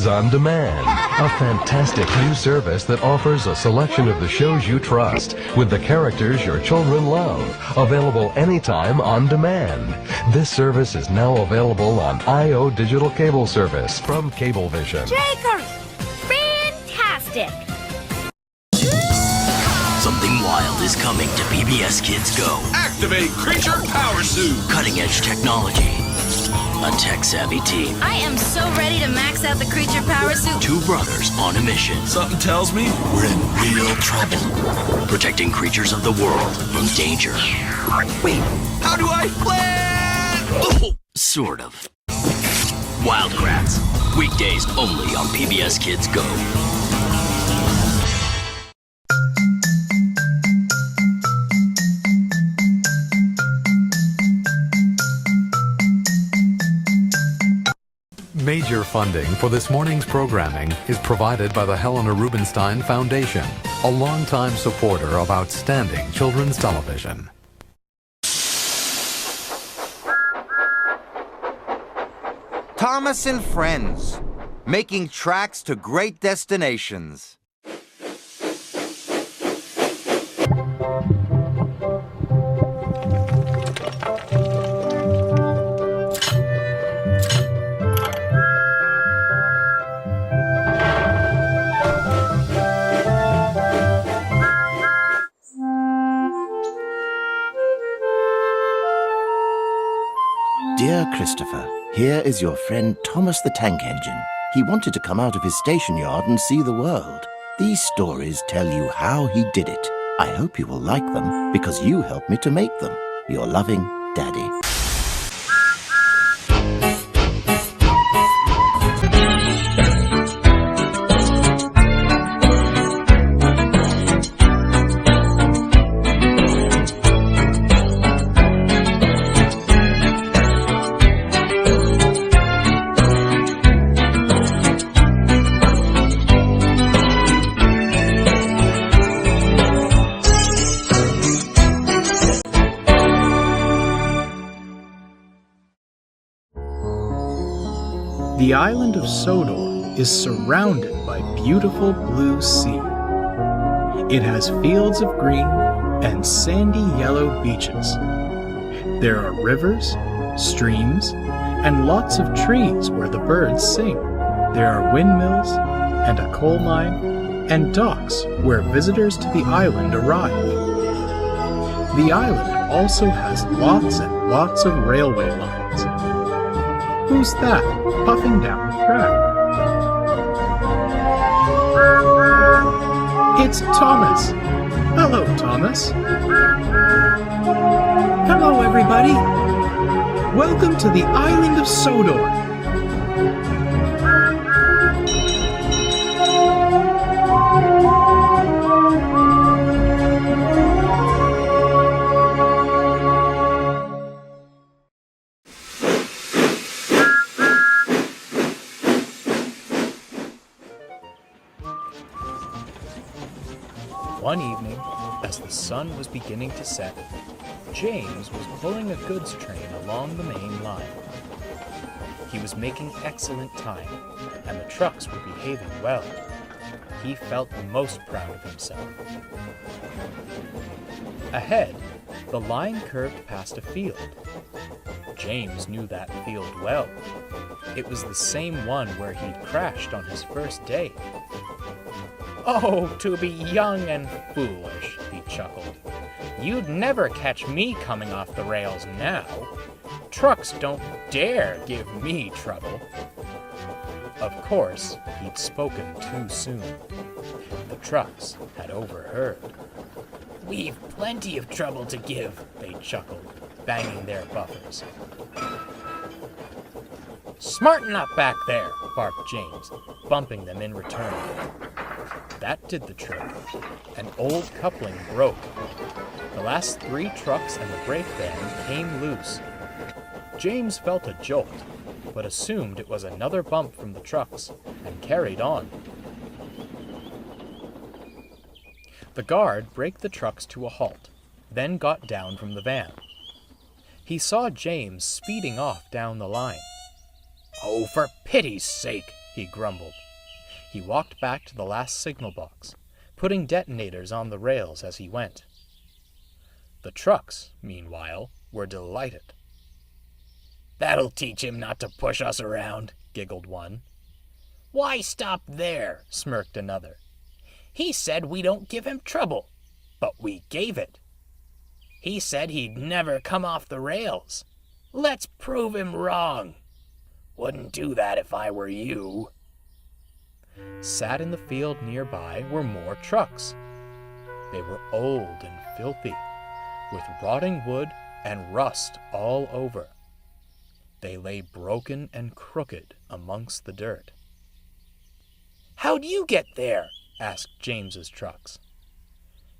Kids on Demand, a fantastic new service that offers a selection of the shows you trust with the characters your children love, available anytime on demand. This service is now available on IO Digital Cable Service from Cablevision. Shakers! Fantastic! Something wild is coming to PBS Kids Go. Activate Creature Power Suit! Cutting-edge technology. A tech-savvy team. I am so ready to max out the Creature Power Suit. Two brothers on a mission. Something tells me we're in real trouble. Protecting creatures of the world from danger. Wait, how do I land? Sort of. Wild Kratts. Weekdays only on PBS Kids Go. Major funding for this morning's programming is provided by the Helena Rubinstein Foundation, a longtime supporter of outstanding children's television. Thomas and Friends, making tracks to great destinations. Dear Christopher, here is your friend Thomas the Tank Engine. He wanted to come out of his station yard and see the world. These stories tell you how he did it. I hope you will like them because you helped me to make them. Your loving Daddy. The island of Sodor is surrounded by beautiful blue sea. It has fields of green and sandy yellow beaches. There are rivers, streams, and lots of trees where the birds sing. There are windmills and a coal mine and docks where visitors to the island arrive. The island also has lots and lots of railway lines. Who's that puffing down the track? It's Thomas. Hello, Thomas. Hello, everybody. Welcome to the island of Sodor. One evening, as the sun was beginning to set, James was pulling a goods train along the main line. He was making excellent time, and the trucks were behaving well. He felt most proud of himself. Ahead, the line curved past a field. James knew that field well. It was the same one where he'd crashed on his first day. "Oh, to be young and foolish," he chuckled. "You'd never catch me coming off the rails now. Trucks don't dare give me trouble." Of course, he'd spoken too soon. The trucks had overheard. "We've plenty of trouble to give," they chuckled, banging their buffers. "Smarten up back there," barked James, bumping them in return. That did the trick. An old coupling broke. The last three trucks and the brake band came loose. James felt a jolt, but assumed it was another bump from the trucks and carried on. The guard braked the trucks to a halt, then got down from the van. He saw James speeding off down the line. "Oh, for pity's sake," he grumbled. He walked back to the last signal box, putting detonators on the rails as he went. The trucks, meanwhile, were delighted. "That'll teach him not to push us around," giggled one. "Why stop there?" smirked another. "He said we don't give him trouble, but we gave it. He said he'd never come off the rails. Let's prove him wrong. Wouldn't do that if I were you." Sat in the field nearby were more trucks. They were old and filthy, with rotting wood and rust all over. They lay broken and crooked amongst the dirt. "How'd you get there?" asked James's trucks.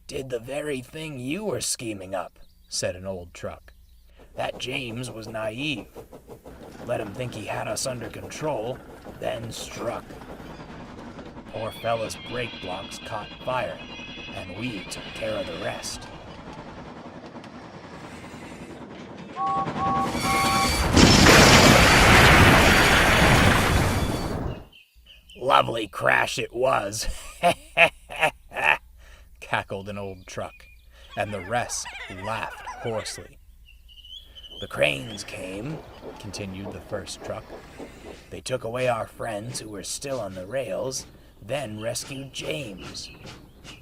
"Did the very thing you were scheming up," said an old truck. "That James was naive. Let him think he had us under control, then struck. Poor fella's brake blocks caught fire, and we took care of the rest." "Lovely crash it was," cackled an old truck, and the rest laughed hoarsely. "The cranes came," continued the first truck. "They took away our friends who were still on the rails, then rescued James.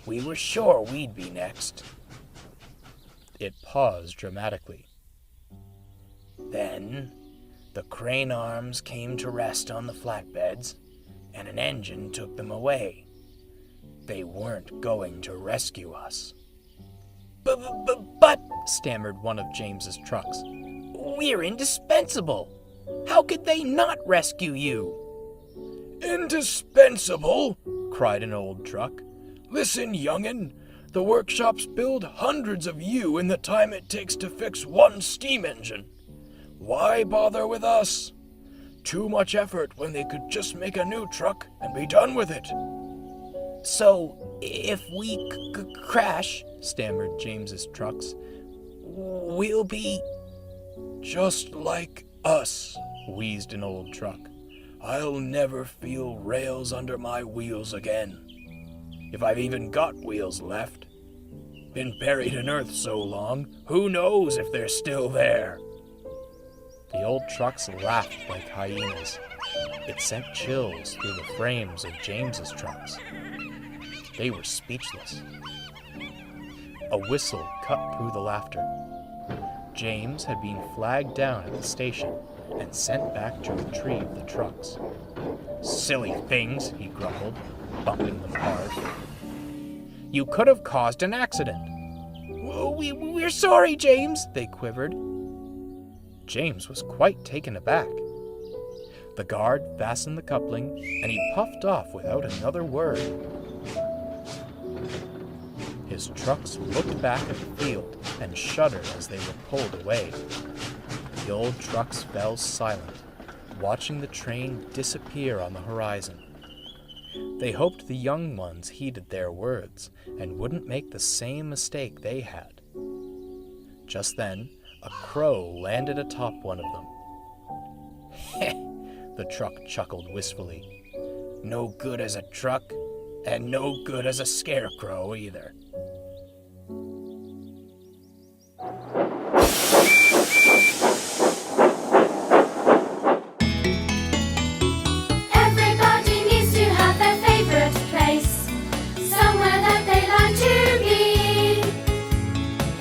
We were sure we'd be next." It paused dramatically. "Then the crane arms came to rest on the flatbeds, and an engine took them away. They weren't going to rescue us." But, stammered one of James's trucks, "we're indispensable. How could they not rescue you?" "Indispensable?" cried an old truck. "Listen, young'un, the workshops build hundreds of you in the time it takes to fix one steam engine. Why bother with us? Too much effort when they could just make a new truck and be done with it." "So, if we crash," stammered James's trucks, "we'll be—" "Just like us," wheezed an old truck. "I'll never feel rails under my wheels again. If I've even got wheels left. Been buried in earth so long, who knows if they're still there?" The old trucks laughed like hyenas. It sent chills through the frames of James's trucks. They were speechless. A whistle cut through the laughter. James had been flagged down at the station and sent back to retrieve the trucks. "Silly things," he grumbled, bumping them hard. "You could have caused an accident." We're sorry, James," they quivered. James was quite taken aback. The guard fastened the coupling, and he puffed off without another word. His trucks looked back at the field and shuddered as they were pulled away. The old trucks fell silent, watching the train disappear on the horizon. They hoped the young ones heeded their words and wouldn't make the same mistake they had. Just then, a crow landed atop one of them. "Heh," the truck chuckled wistfully. "No good as a truck, and no good as a scarecrow either." Everybody needs to have their favorite place, somewhere that they like to be.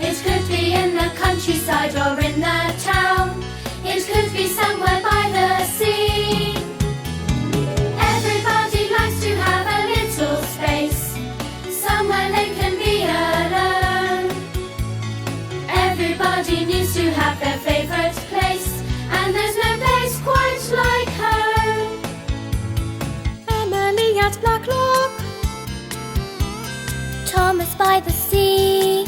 It could be in the countryside or in the town. It could be somewhere by the sea. Everybody likes to have a little space, somewhere they can be alone. Everybody needs to have their favorite place, and there's no place quite like home. Emily at Blacklock, Thomas by the sea,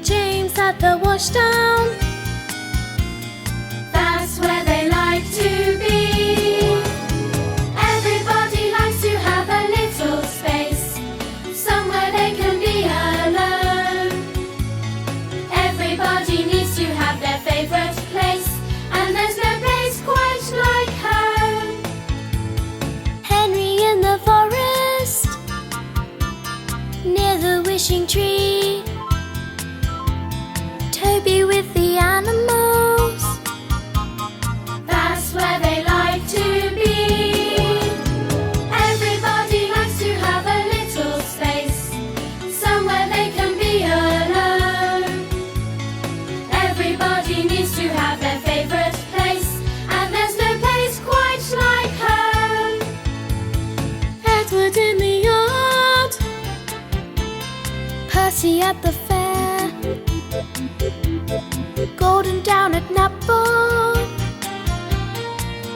James at the washdown. That's where they like to be. Everybody likes to have a little space, somewhere they can be alone. Everybody needs to have their favorite place, and there's no place quite like home. fishing tree. Toby with the animals. That's where they like to be. Everybody likes to have a little space, somewhere they can be alone. Everybody needs to have their favorite place, and there's no place quite like home. Edward in the yard, Percy at the fair, Gordon down at netball.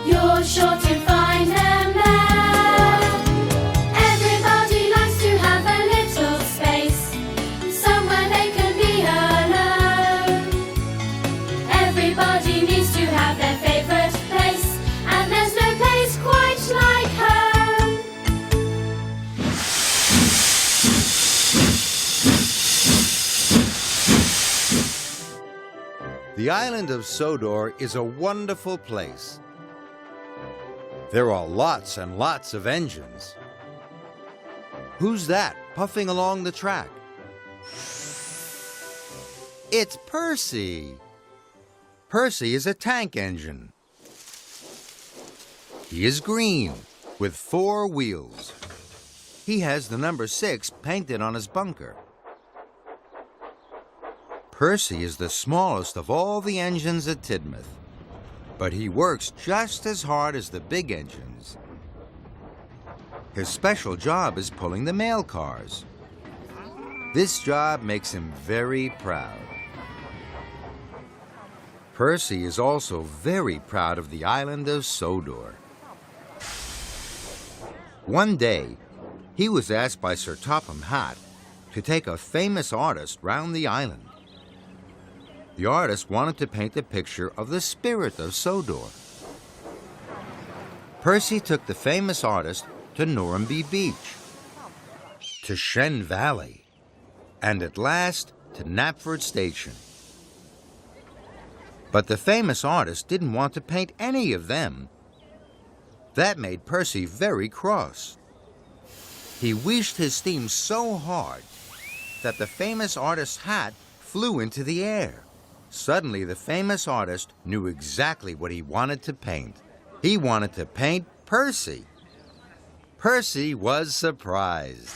You're sure to find them there. Everybody likes to have a little space, somewhere they can be alone. Everybody needs to have their favorite place, and there's no place quite like home. The island of Sodor is a wonderful place. There are lots and lots of engines. Who's that puffing along the track? It's Percy. Percy is a tank engine. He is green with 4 wheels. He has the number 6 painted on his bunker. Percy is the smallest of all the engines at Tidmouth, but he works just as hard as the big engines. His special job is pulling the mail cars. This job makes him very proud. Percy is also very proud of the island of Sodor. One day, he was asked by Sir Topham Hatt to take a famous artist round the island. The artist wanted to paint a picture of the spirit of Sodor. Percy took the famous artist to Norramby Beach, to Shen Valley, and at last to Knapford Station. But the famous artist didn't want to paint any of them. That made Percy very cross. He wished his steam so hard that the famous artist's hat flew into the air. Suddenly, the famous artist knew exactly what he wanted to paint. He wanted to paint Percy. Percy was surprised.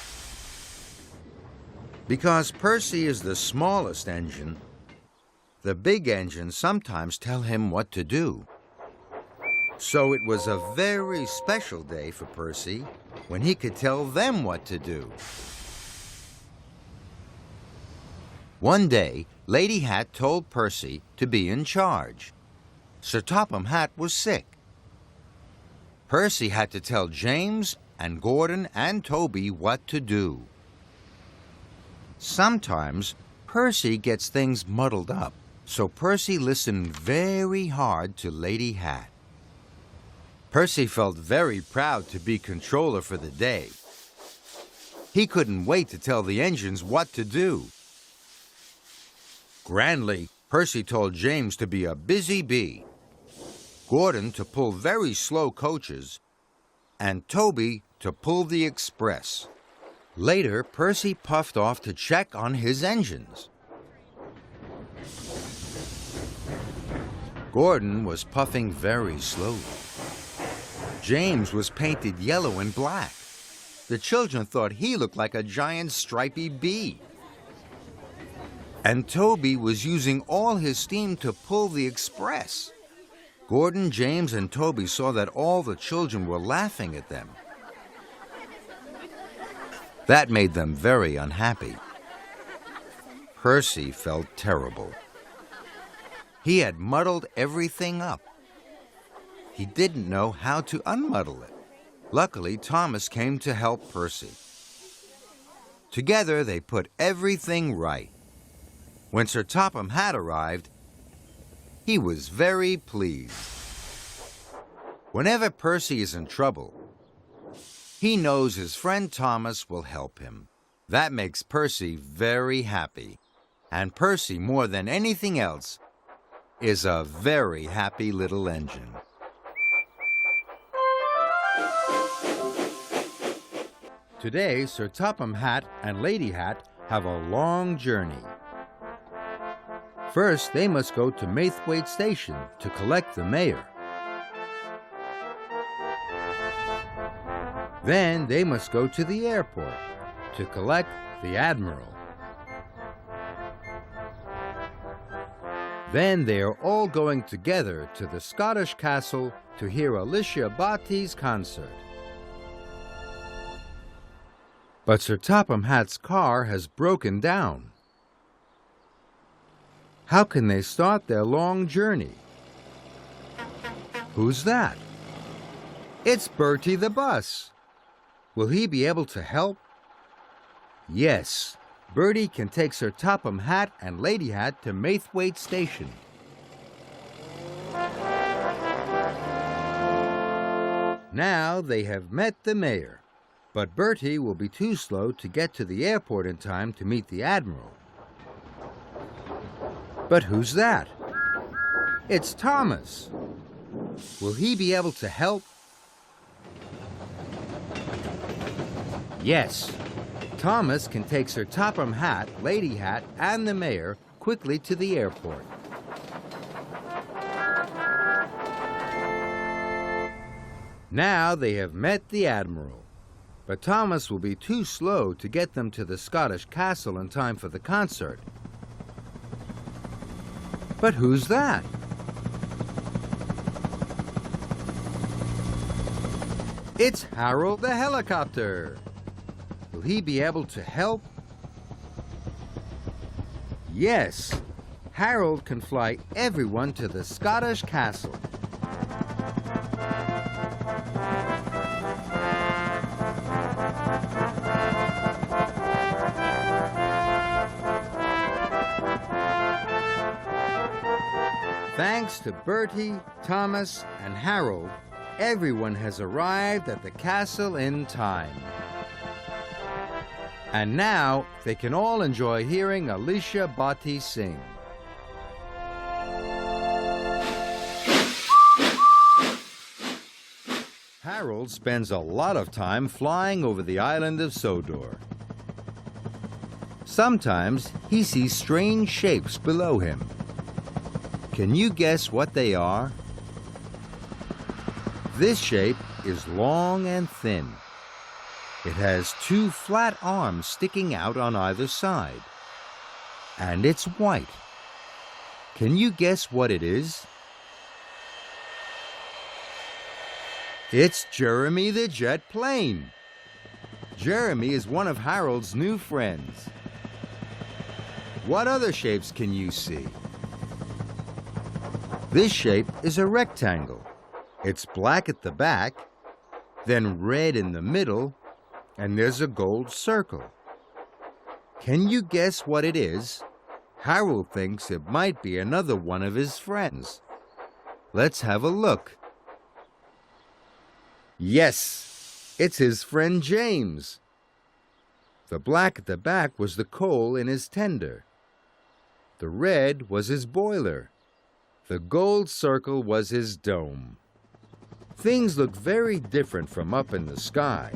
Because Percy is the smallest engine, the big engines sometimes tell him what to do. So it was a very special day for Percy when he could tell them what to do. One day, Lady Hatt told Percy to be in charge. Sir Topham Hatt was sick. Percy had to tell James and Gordon and Toby what to do. Sometimes Percy gets things muddled up, so Percy listened very hard to Lady Hatt. Percy felt very proud to be controller for the day. He couldn't wait to tell the engines what to do. Grandly, Percy told James to be a busy bee, Gordon to pull very slow coaches, and Toby to pull the express. Later, Percy puffed off to check on his engines. Gordon was puffing very slowly. James was painted yellow and black. The children thought he looked like a giant stripy bee. And Toby was using all his steam to pull the express. Gordon, James, and Toby saw that all the children were laughing at them. That made them very unhappy. Percy felt terrible. He had muddled everything up. He didn't know how to unmuddle it. Luckily, Thomas came to help Percy. Together, they put everything right. When Sir Topham Hatt arrived, he was very pleased. Whenever Percy is in trouble, he knows his friend Thomas will help him. That makes Percy very happy. And Percy, more than anything else, is a very happy little engine. Today, Sir Topham Hatt and Lady Hatt have a long journey. First, they must go to Maithwaite Station to collect the mayor. Then they must go to the airport to collect the admiral. Then they are all going together to the Scottish castle to hear Alicia Batty's concert. But Sir Topham Hatt's car has broken down. How can they start their long journey? Who's that? It's Bertie the bus. Will he be able to help? Yes, Bertie can take Sir Topham Hatt and Lady Hat to Maithwaite Station. Now they have met the mayor, but Bertie will be too slow to get to the airport in time to meet the admiral. But who's that? It's Thomas. Will he be able to help? Yes, Thomas can take Sir Topham Hatt, Lady Hat, and the mayor quickly to the airport. Now they have met the admiral, but Thomas will be too slow to get them to the Scottish castle in time for the concert. But who's that? It's Harold the helicopter. Will he be able to help? Yes, Harold can fly everyone to the Scottish castle. Thanks to Bertie, Thomas, and Harold, everyone has arrived at the castle in time. And now they can all enjoy hearing Alicia Batty sing. Harold spends a lot of time flying over the island of Sodor. Sometimes he sees strange shapes below him. Can you guess what they are? This shape is long and thin. It has two flat arms sticking out on either side. And it's white. Can you guess what it is? It's Jeremy the jet plane. Jeremy is one of Harold's new friends. What other shapes can you see? This shape is a rectangle. It's black at the back, then red in the middle, and there's a gold circle. Can you guess what it is? Harold thinks it might be another one of his friends. Let's have a look. Yes, it's his friend James. The black at the back was the coal in his tender. The red was his boiler. The gold circle was his dome. Things look very different from up in the sky.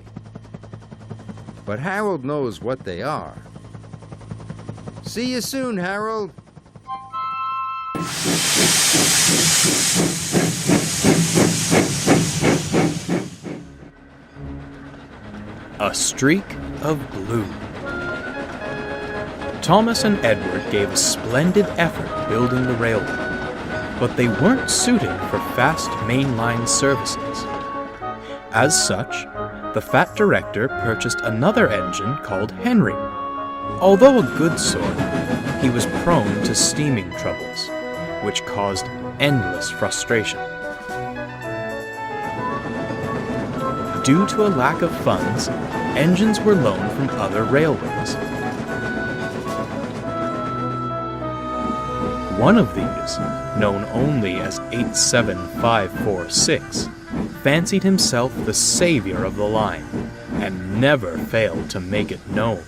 But Harold knows what they are. See you soon, Harold. A streak of blue. Thomas and Edward gave a splendid effort building the railway, but they weren't suited for fast mainline services. As such, the fat director purchased another engine called Henry. Although a good sort, he was prone to steaming troubles, which caused endless frustration. Due to a lack of funds, engines were loaned from other railways. One of these, known only as 87546, fancied himself the savior of the line and never failed to make it known.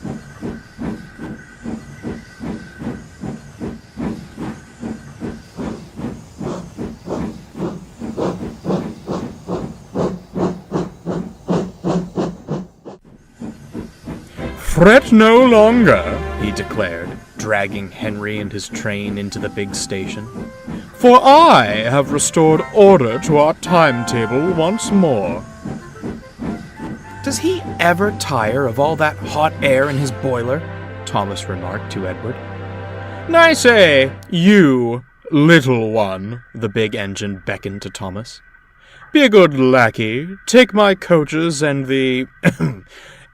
Fret no longer. he declared, dragging Henry and his train into the big station. "For I have restored order to our timetable once more." "Does he ever tire of all that hot air in his boiler?" Thomas remarked to Edward. "I say, you, little one," the big engine beckoned to Thomas. "Be a good lackey, take my coaches and the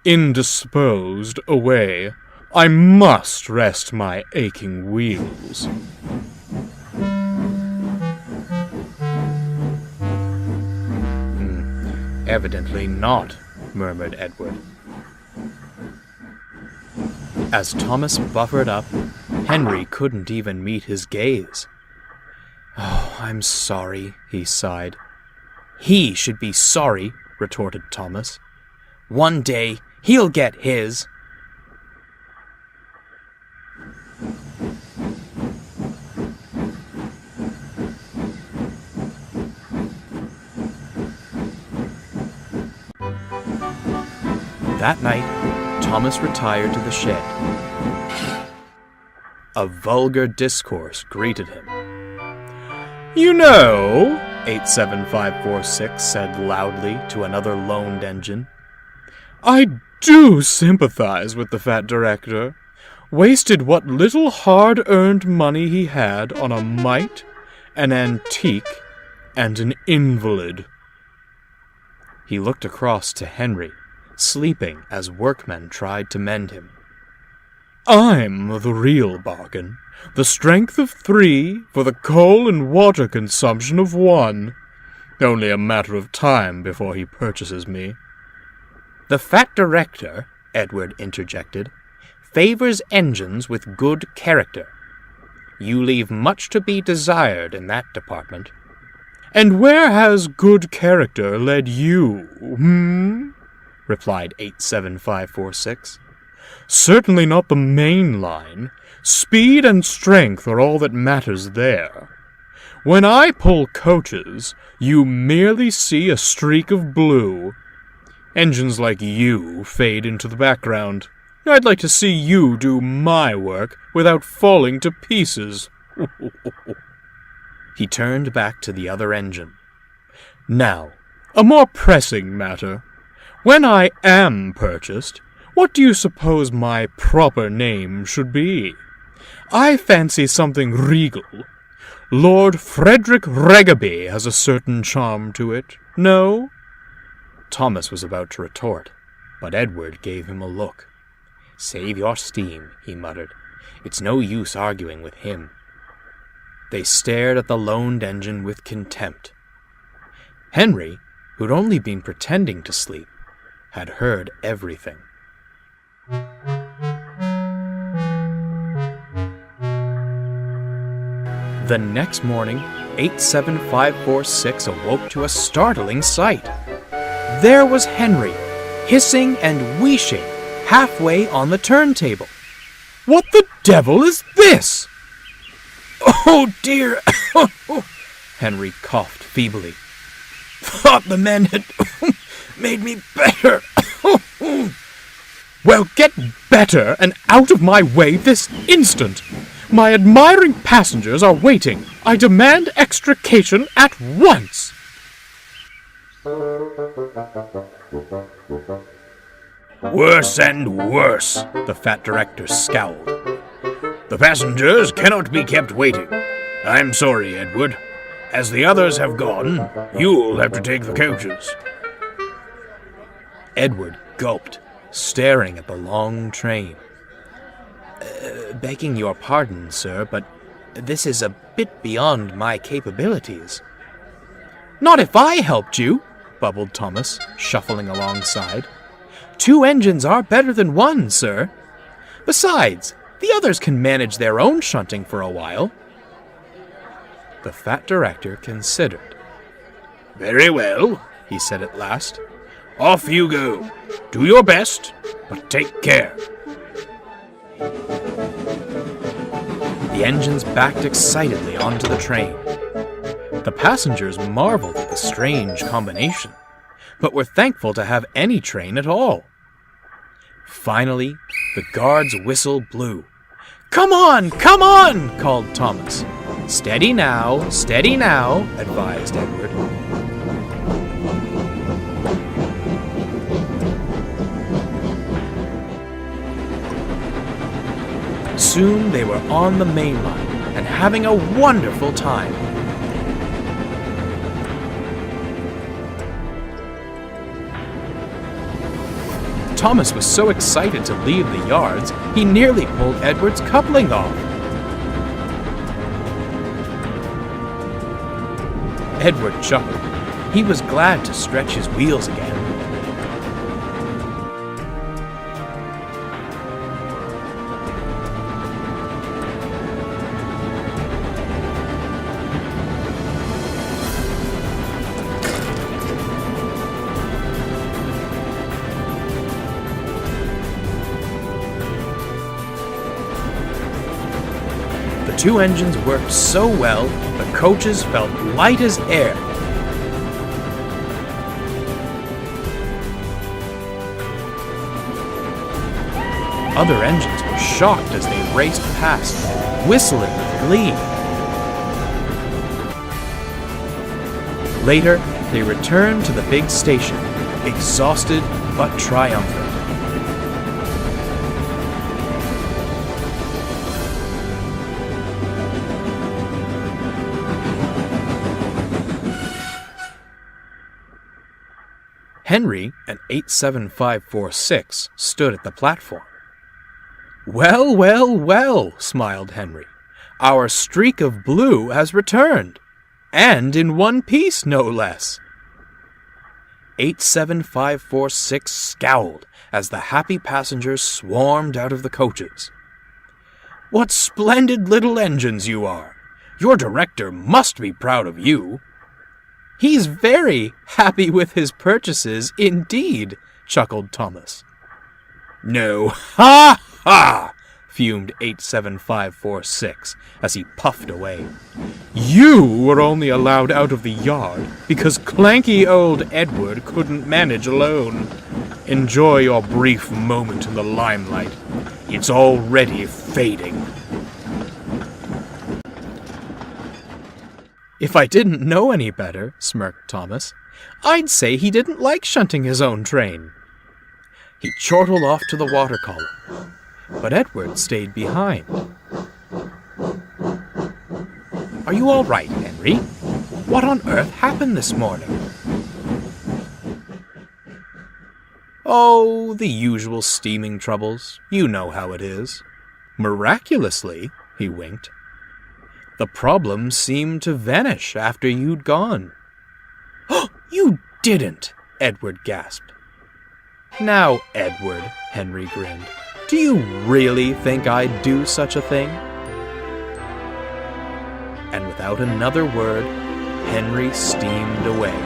indisposed away. I must rest my aching wheels." "Evidently not," murmured Edward. As Thomas buffered up, Henry couldn't even meet his gaze. "Oh, I'm sorry," he sighed. "He should be sorry," retorted Thomas. "One day, he'll get his." That night, Thomas retired to the shed. A vulgar discourse greeted him. "You know," 87546 said loudly to another loaned engine, "I do sympathize with the fat director. Wasted what little hard-earned money he had on a mite, an antique, and an invalid." He looked across to Henry, sleeping as workmen tried to mend him. "I'm the real bargain. The strength of 3 for the coal and water consumption of 1. Only a matter of time before he purchases me." "The fat director," Edward interjected, "favors engines with good character. You leave much to be desired in that department." "And where has good character led you, replied 87546. "Certainly not the main line. Speed and strength are all that matters there. When I pull coaches, you merely see a streak of blue. Engines like you fade into the background. I'd like to see you do my work without falling to pieces." He turned back to the other engine. "Now, a more pressing matter. When I am purchased, what do you suppose my proper name should be? I fancy something regal. Lord Frederick Regaby has a certain charm to it. No?" Thomas was about to retort, but Edward gave him a look. "Save your steam," he muttered. "It's no use arguing with him." They stared at the loaned engine with contempt. Henry, who'd only been pretending to sleep, had heard everything. The next morning, 87546 awoke to a startling sight. There was Henry, hissing and wheeshing halfway on the turntable. "What the devil is this?" "Oh, dear!" Henry coughed feebly. "Thought the men had made me better." "Well, get better and out of my way this instant. My admiring passengers are waiting. I demand extrication at once." "Worse and worse," the fat director scowled. "The passengers cannot be kept waiting. I'm sorry, Edward. As the others have gone, you'll have to take the coaches." Edward gulped, staring at the long train. "Begging your pardon, sir, but this is a bit beyond my capabilities." "Not if I helped you," bubbled Thomas, shuffling alongside. "2 engines are better than 1, sir. Besides, the others can manage their own shunting for a while." The fat director considered. "Very well," he said at last. "Off you go. Do your best, but take care." The engines backed excitedly onto the train. The passengers marveled at the strange combination, but were thankful to have any train at all. Finally, The guard's whistle blew. "Come on, come on!" called Thomas. Steady now, advised Edward. Soon they were on the main line and having a wonderful time. Thomas was so excited to leave the yards, he nearly pulled Edward's coupling off. Edward chuckled. He was glad to stretch his wheels again. The two engines worked so well, the coaches felt light as air. Other engines were shocked as they raced past, whistling with glee. Later, they returned to the big station, exhausted but triumphant. Henry and 87546 stood at the platform. "Well, well, well," smiled Henry. "Our streak of blue has returned, and in one piece, no less." 87546 scowled as the happy passengers swarmed out of the coaches. "What splendid little engines you are! Your director must be proud of you." "He's very happy with his purchases indeed," chuckled Thomas. "No, ha ha!" fumed 87546 as he puffed away. "You were only allowed out of the yard because clanky old Edward couldn't manage alone. Enjoy your brief moment in the limelight. It's already fading." "If I didn't know any better," smirked Thomas, "I'd say he didn't like shunting his own train." He chortled off to the water column, but Edward stayed behind. "Are you all right, Henry? What on earth happened this morning?" "Oh, the usual steaming troubles. You know how it is." "Miraculously," he winked, "the problem seemed to vanish after you'd gone." "Oh, you didn't!" Edward gasped. "Now, Edward," Henry grinned, "do you really think I'd do such a thing?" And without another word, Henry steamed away.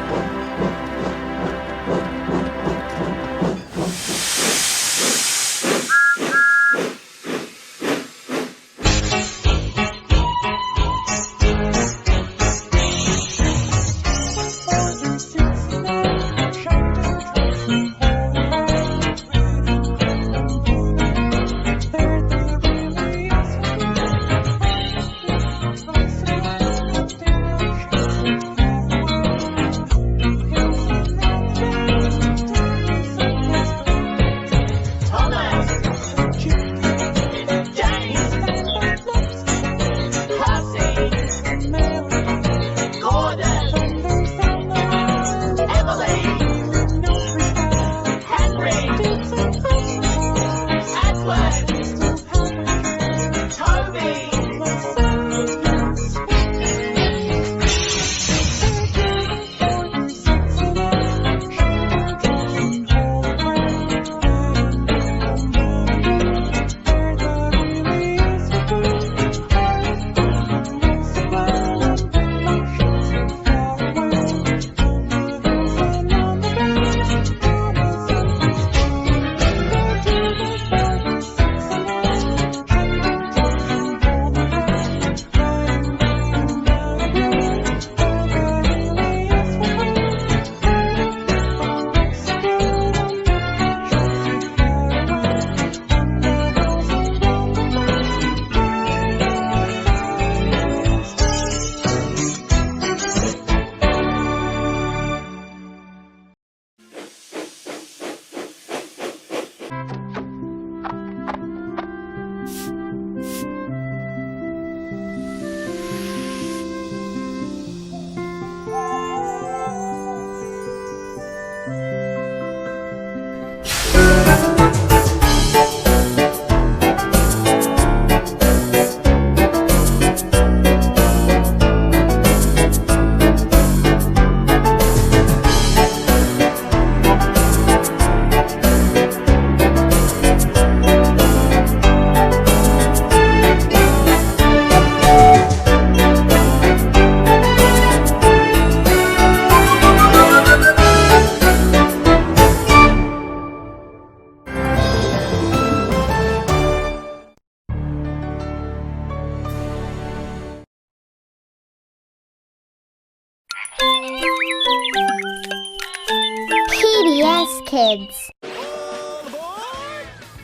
kids.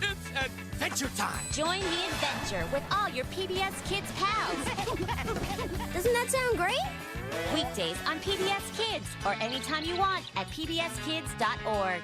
It's adventure time! Join the adventure with all your PBS Kids pals. Doesn't that sound great? Weekdays on PBS Kids or anytime you want at pbskids.org.